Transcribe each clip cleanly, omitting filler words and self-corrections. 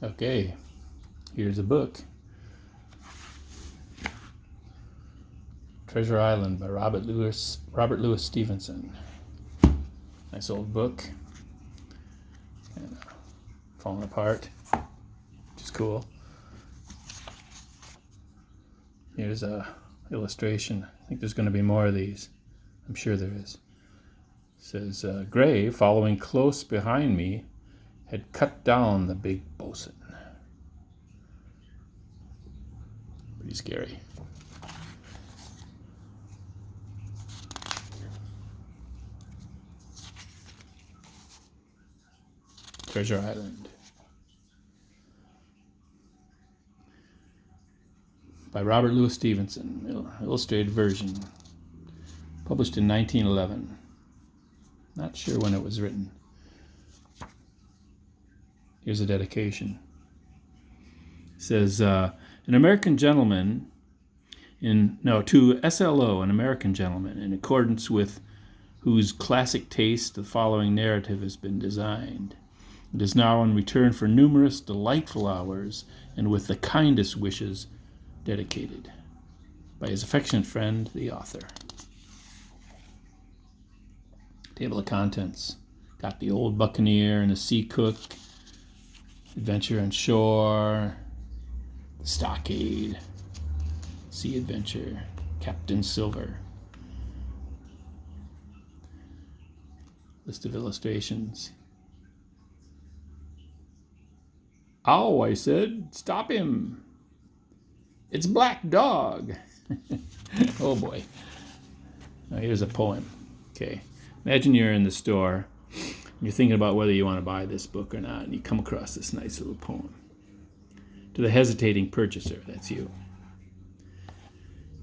Okay, here's a book. Treasure Island by Robert Louis Stevenson. Nice old book. And, falling apart, which is cool. Here's a illustration. I think there's going to be more of these. I'm sure there is. It says, Gray, following close behind me, had cut down the big bosun. Pretty scary. Treasure Island by Robert Louis Stevenson, illustrated version, published in 1911. Not sure when it was written. Here's a dedication. It says, an American gentleman to SLO, an American gentleman, in accordance with whose classic taste the following narrative has been designed. It is now in return for numerous delightful hours and with the kindest wishes dedicated by his affectionate friend, the author. Table of contents. Got the Old Buccaneer and the Sea Cook, Adventure on Shore, Stockade, Sea Adventure, Captain Silver. List of illustrations. "Ow," I said, "stop him. It's Black Dog." Oh boy. Now here's a poem. Okay. Imagine you're in the store and you're thinking about whether you want to buy this book or not, and you come across this nice little poem. To the hesitating purchaser, that's you.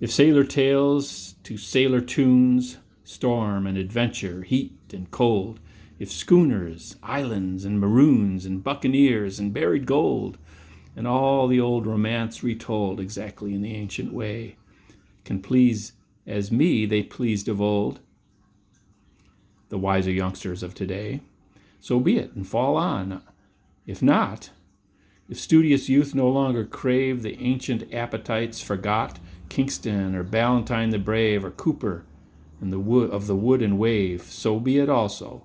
If sailor tales to sailor tunes, storm and adventure, heat and cold, if schooners, islands, and maroons, and buccaneers, and buried gold, and all the old romance retold exactly in the ancient way, can please as me they pleased of old, the wiser youngsters of today, so be it, and fall on. If not, if studious youth no longer crave the ancient appetites forgot, Kingston or Ballantyne the Brave or Cooper and the wood and wave, so be it also.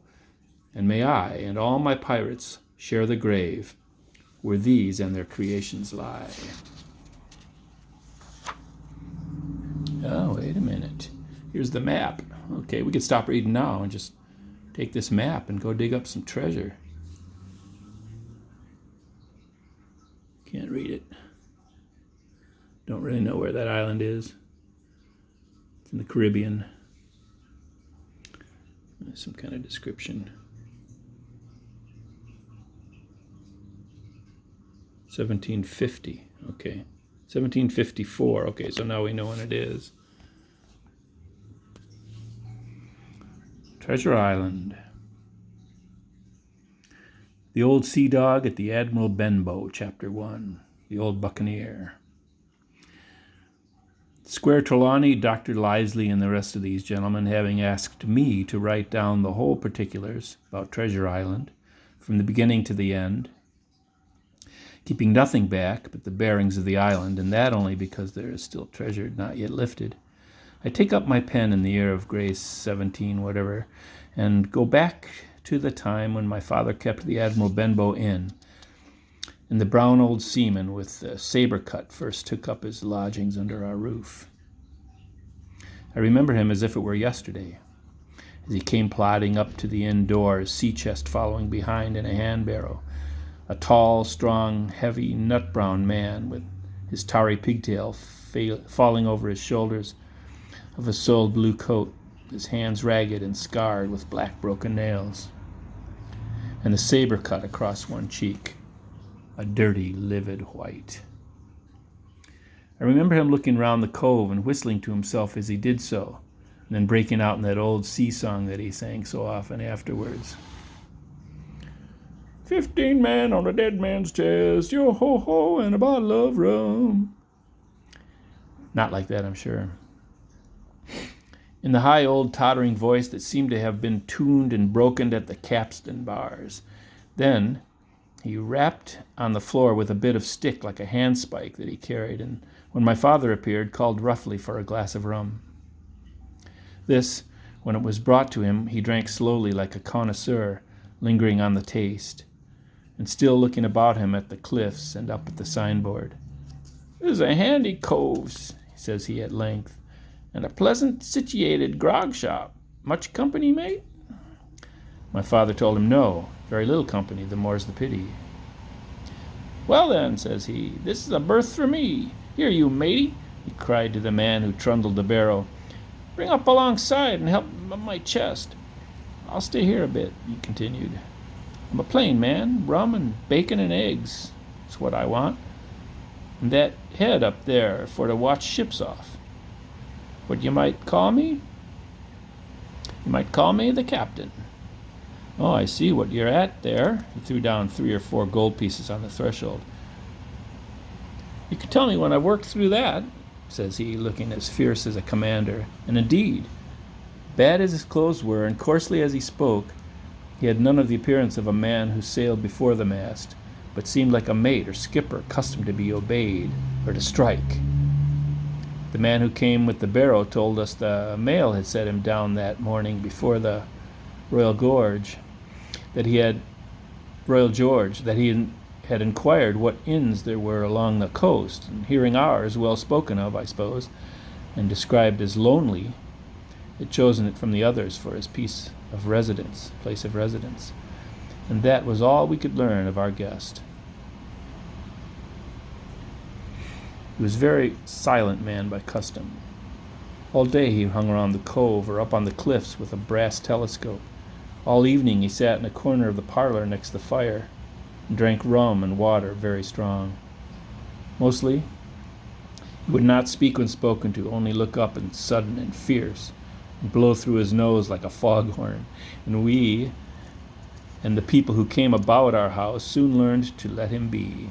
And may I and all my pirates share the grave where these and their creations lie. Oh, wait a minute. Here's the map. Okay, we could stop reading now and just take this map and go dig up some treasure. Can't read it. Don't really know where that island is. It's in the Caribbean. There's some kind of description. 1750. Okay. 1754. Okay, so now we know when it is. Treasure Island. The Old Sea Dog at the Admiral Benbow, Chapter 1. The Old Buccaneer. Squire Trelawney, Dr. Lisley, and the rest of these gentlemen having asked me to write down the whole particulars about Treasure Island, from the beginning to the end, keeping nothing back but the bearings of the island, and that only because there is still treasure not yet lifted, I take up my pen in the year of grace 17 whatever, and go back to the time when my father kept the Admiral Benbow Inn, and the brown old seaman with the saber cut first took up his lodgings under our roof. I remember him as if it were yesterday, as he came plodding up to the inn door, his sea chest following behind in a hand barrow, a tall, strong, heavy, nut-brown man with his tarry pigtail falling over his shoulders of a soiled blue coat, his hands ragged and scarred with black broken nails, and the saber cut across one cheek, a dirty, livid white. I remember him looking round the cove and whistling to himself as he did so, and then breaking out in that old sea song that he sang so often afterwards. 15 men on a dead man's chest, yo-ho-ho, and a bottle of rum. Not like that, I'm sure. In the high old tottering voice that seemed to have been tuned and broken at the capstan bars. Then, He rapped on the floor with a bit of stick like a handspike that he carried, and when my father appeared, called roughly for a glass of rum. This, when it was brought to him, he drank slowly like a connoisseur, lingering on the taste, and still looking about him at the cliffs and up at the signboard. "There's a handy coves," says he at length, "and a pleasant situated grog shop. Much company, mate?" My father told him no, very little company, the more's the pity. "Well then," says he, "this is a berth for me. Here, you matey," he cried to the man who trundled the barrow. "Bring up alongside and help up my chest. I'll stay here a bit," he continued. "I'm a plain man. Rum and bacon and eggs is what I want. And that head up there for to watch ships off. What you might call me? You might call me the captain." "Oh, I see what you're at there." He threw down 3 or 4 gold pieces on the threshold. "You can tell me when I've worked through that," says he, looking as fierce as a commander. And indeed, bad as his clothes were, and coarsely as he spoke, he had none of the appearance of a man who sailed before the mast, but seemed like a mate or skipper accustomed to be obeyed or to strike. The man who came with the barrow told us the mail had set him down that morning before the Royal George, that he had inquired what inns there were along the coast, and hearing ours well spoken of, I suppose, and described as lonely, had chosen it from the others for his place of residence, and that was all we could learn of our guest. He was a very silent man by custom. All day he hung around the cove or up on the cliffs with a brass telescope. All evening he sat in a corner of the parlor next the fire and drank rum and water very strong. Mostly, he would not speak when spoken to, only look up and sudden and fierce, and blow through his nose like a foghorn. And we, and the people who came about our house, soon learned to let him be.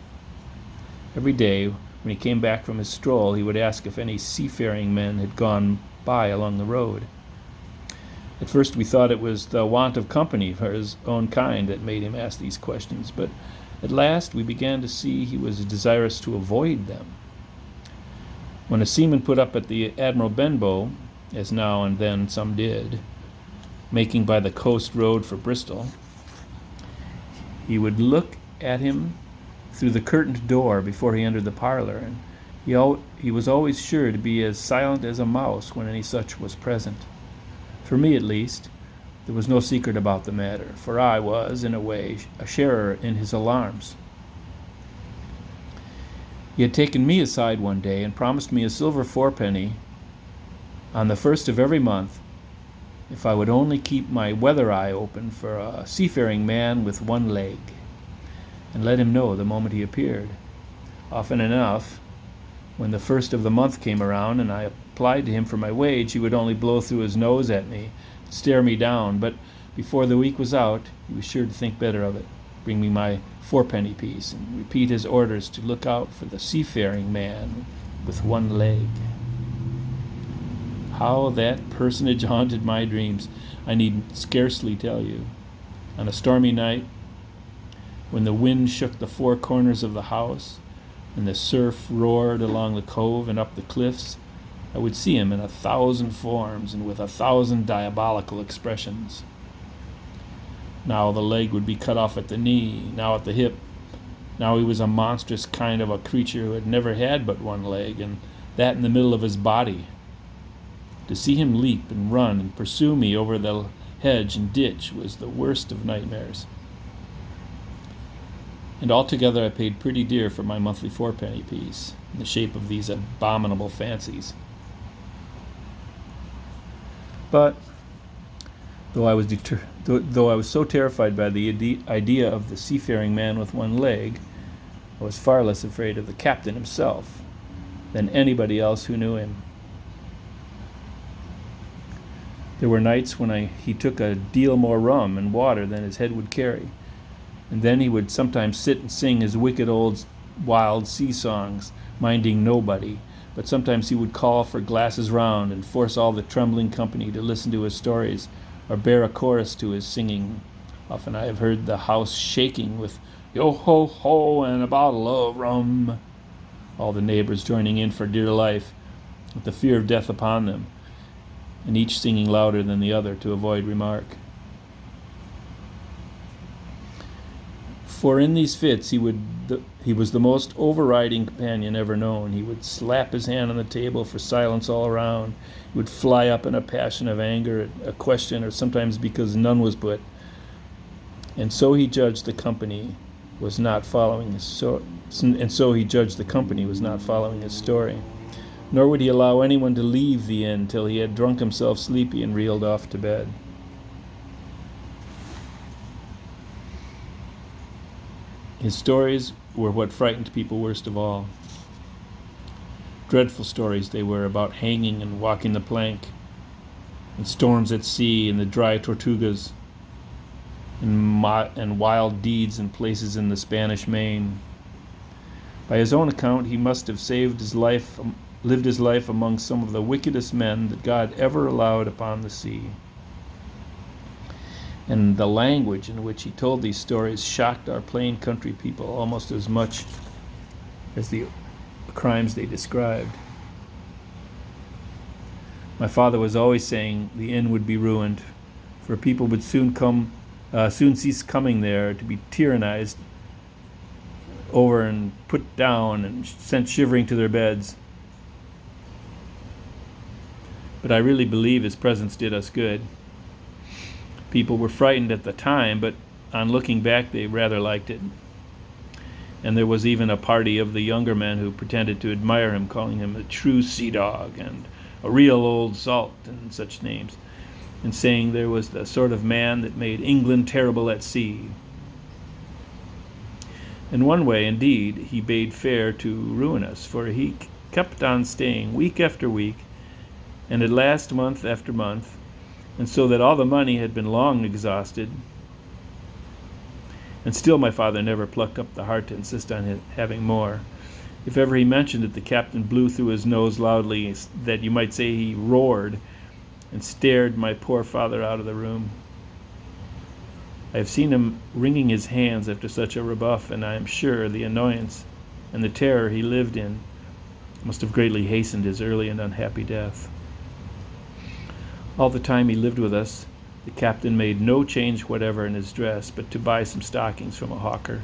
Every day, when he came back from his stroll, he would ask if any seafaring men had gone by along the road. At first we thought it was the want of company for his own kind that made him ask these questions, but at last we began to see he was desirous to avoid them. When a seaman put up at the Admiral Benbow, as now and then some did, making by the coast road for Bristol, he would look at him through the curtained door before he entered the parlor, and he was always sure to be as silent as a mouse when any such was present. For me, at least, there was no secret about the matter, for I was, in a way, a sharer in his alarms. He had taken me aside one day and promised me a silver 4-penny on the 1st of every month if I would only keep my weather eye open for a seafaring man with one leg, and let him know the moment he appeared. Often enough, when the 1st of the month came around and I applied to him for my wage, he would only blow through his nose at me, stare me down, but before the week was out, he was sure to think better of it, bring me my 4-penny piece, and repeat his orders to look out for the seafaring man with one leg. How that personage haunted my dreams, I need scarcely tell you. On a stormy night, when the wind shook the 4 corners of the house, and the surf roared along the cove and up the cliffs, I would see him in 1,000 forms and with 1,000 diabolical expressions. Now the leg would be cut off at the knee, now at the hip. Now he was a monstrous kind of a creature who had never had but one leg, and that in the middle of his body. To see him leap and run and pursue me over the hedge and ditch was the worst of nightmares. And altogether I paid pretty dear for my monthly 4-penny piece, in the shape of these abominable fancies. But though I was so terrified by the idea of the seafaring man with one leg, I was far less afraid of the captain himself than anybody else who knew him. There were nights when he took a deal more rum and water than his head would carry, and then he would sometimes sit and sing his wicked old wild sea songs, minding nobody, but sometimes he would call for glasses round and force all the trembling company to listen to his stories or bear a chorus to his singing. Often I have heard the house shaking with Yo ho ho and a bottle of rum. All the neighbors joining in for dear life, with the fear of death upon them, and each singing louder than the other to avoid remark. For in these fits he was the most overriding companion ever known. He would slap his hand on the table for silence all around. He would fly up in a passion of anger at a question, or sometimes because none was put. And so he judged the company was not following his story. Nor would he allow anyone to leave the inn till he had drunk himself sleepy and reeled off to bed. His stories were what frightened people worst of all. Dreadful stories they were, about hanging and walking the plank, and storms at sea, and the dry Tortugas, and wild deeds in places in the Spanish Main. By his own account, he must have lived his life among some of the wickedest men that God ever allowed upon the sea. And the language in which he told these stories shocked our plain country people almost as much as the crimes they described. My father was always saying the inn would be ruined, for people would soon cease coming there, to be tyrannized over and put down and sent shivering to their beds. But I really believe his presence did us good. People were frightened at the time, but on looking back they rather liked it. And there was even a party of the younger men who pretended to admire him, calling him a true sea dog and a real old salt and such names, and saying there was the sort of man that made England terrible at sea. In one way, indeed, he bade fair to ruin us, for he kept on staying week after week, and at last month after month, and so that all the money had been long exhausted. And still my father never plucked up the heart to insist on having more. If ever he mentioned it, the captain blew through his nose loudly, that you might say he roared, and stared my poor father out of the room. I have seen him wringing his hands after such a rebuff, and I am sure the annoyance and the terror he lived in must have greatly hastened his early and unhappy death. All the time he lived with us, the captain made no change whatever in his dress, but to buy some stockings from a hawker.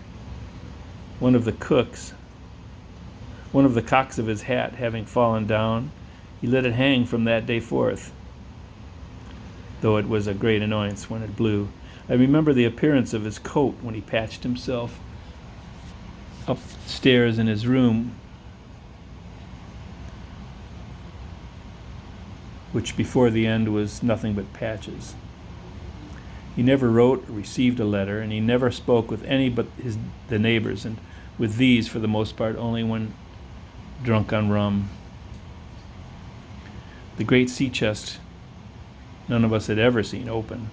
One of the cocks of his hat having fallen down, he let it hang from that day forth, though it was a great annoyance when it blew. I remember the appearance of his coat when he patched himself upstairs in his room, which before the end was nothing but patches. He never wrote or received a letter, and he never spoke with any but the neighbors, and with these, for the most part, only when drunk on rum. The great sea chest none of us had ever seen open.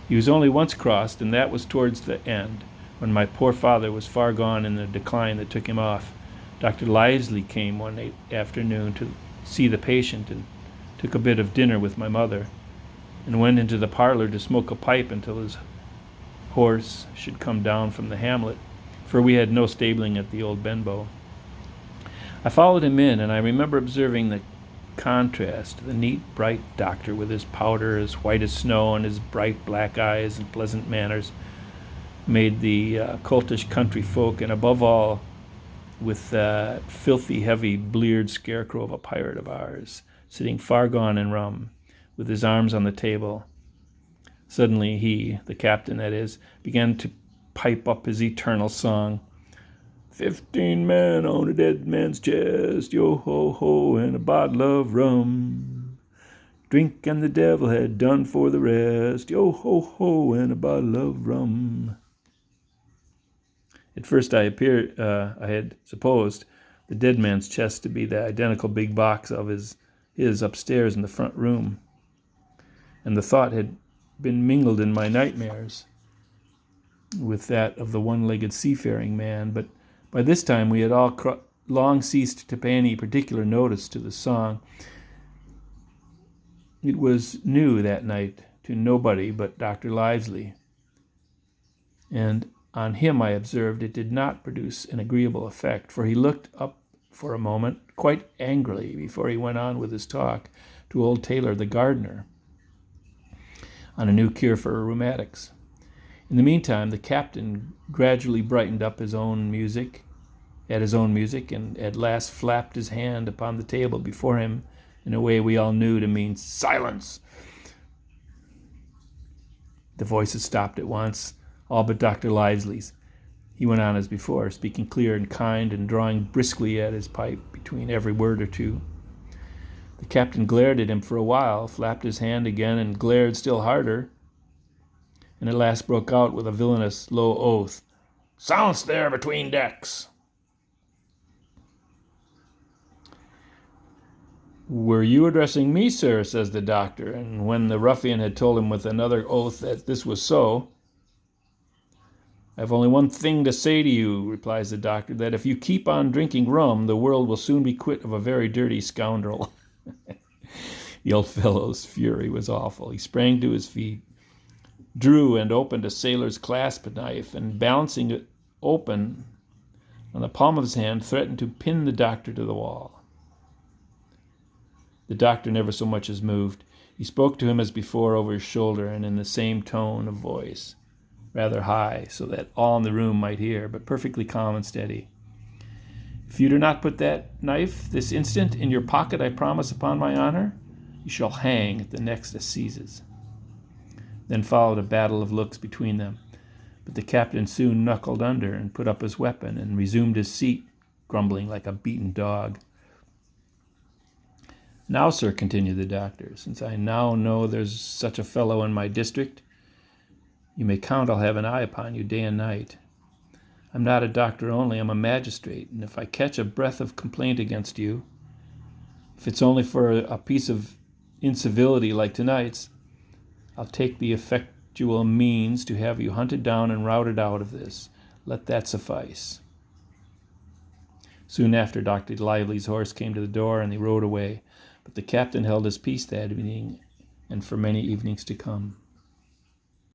He was only once crossed, and that was towards the end, when my poor father was far gone in the decline that took him off. Dr. Lively came one afternoon to see the patient, and took a bit of dinner with my mother, and went into the parlor to smoke a pipe until his horse should come down from the hamlet, for we had no stabling at the old Benbow. I followed him in, and I remember observing the contrast, the neat, bright doctor with his powder as white as snow and his bright black eyes and pleasant manners, made the coltish country folk, and above all, with that filthy, heavy, bleared scarecrow of a pirate of ours, sitting far gone in rum, with his arms on the table. Suddenly he, the captain that is, began to pipe up his eternal song. 15 men on a dead man's chest, yo-ho-ho, and a bottle of rum. Drink and the devil had done for the rest, yo-ho-ho, and a bottle of rum. At first I had supposed the dead man's chest to be the identical big box of his upstairs in the front room, and the thought had been mingled in my nightmares with that of the one-legged seafaring man, but by this time we had all long ceased to pay any particular notice to the song. It was new that night to nobody but Dr. Lively, and on him I observed it did not produce an agreeable effect, for he looked up for a moment quite angrily before he went on with his talk to old Taylor the gardener on a new cure for rheumatics. In the meantime, the captain gradually brightened up at his own music, and at last flapped his hand upon the table before him in a way we all knew to mean silence. The voices stopped at once, all but Dr. Lively's. He went on as before, speaking clear and kind and drawing briskly at his pipe between every word or two. The captain glared at him for a while, flapped his hand again, and glared still harder, and at last broke out with a villainous low oath. "Silence there between decks!" "Were you addressing me, sir?" says the doctor, and when the ruffian had told him with another oath that this was so, "I've only one thing to say to you," replies the doctor, "that if you keep on drinking rum, the world will soon be quit of a very dirty scoundrel." The old fellow's fury was awful. He sprang to his feet, drew and opened a sailor's clasp knife, and balancing it open on the palm of his hand, threatened to pin the doctor to the wall. The doctor never so much as moved. He spoke to him as before over his shoulder and in the same tone of voice, rather high, so that all in the room might hear, but perfectly calm and steady. "If you do not put that knife this instant in your pocket, I promise upon my honor, you shall hang at the next assizes." Then followed a battle of looks between them, but the captain soon knuckled under and put up his weapon and resumed his seat, grumbling like a beaten dog. "Now, sir," continued the doctor, "since I now know there's such a fellow in my district, you may count I'll have an eye upon you day and night. I'm not a doctor only, I'm a magistrate, and if I catch a breath of complaint against you, if it's only for a piece of incivility like tonight's, I'll take the effectual means to have you hunted down and routed out of this. Let that suffice." Soon after, Dr. Lively's horse came to the door, and he rode away, but the captain held his peace that evening and for many evenings to come.